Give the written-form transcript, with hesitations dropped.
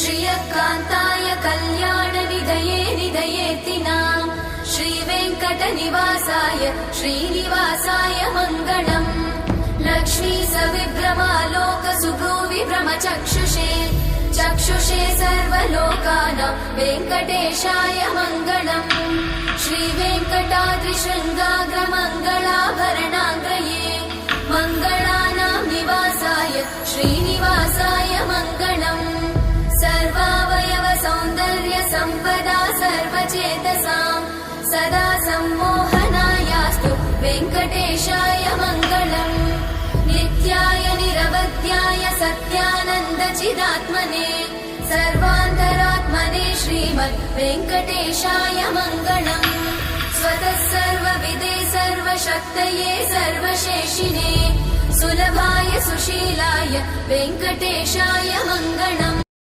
श्रियकान्ताय कल्याणनिधये निधयेतिनाम् श्रीवेङ्कटनिवासाय श्रीनिवासाय मङ्गलम् लक्ष्मी सविभ्रमालोक सुभ्रूविभ्रमचक्षुषे चक्षुषे सर्वलोकानां वेङ्कटेशाय मङ्गलम् श्रीवेङ्कटाद्रिशृङ्गाग्रमङ्गलाभरणाङ्गये मङ्गलानां निवासाय श्रीनिवासाय मङ्गलम् सर्वावयव सौन्दर्य सम्पदा सर्वचेतसां सदा सम्मोहनायास्तु वेङ्कटेशाय मङ्गलम् नित्याय निरवध्याय सत्यानन्द चिदात्मने सर्वान्तरात्मने श्रीमद् वेङ्कटेशाय मङ्गलम् स्वतः सर्वविदे सर्वशक्तये सर्वशेषिने सुलभाय सुशीलाय वेङ्कटेशाय मङ्गलम्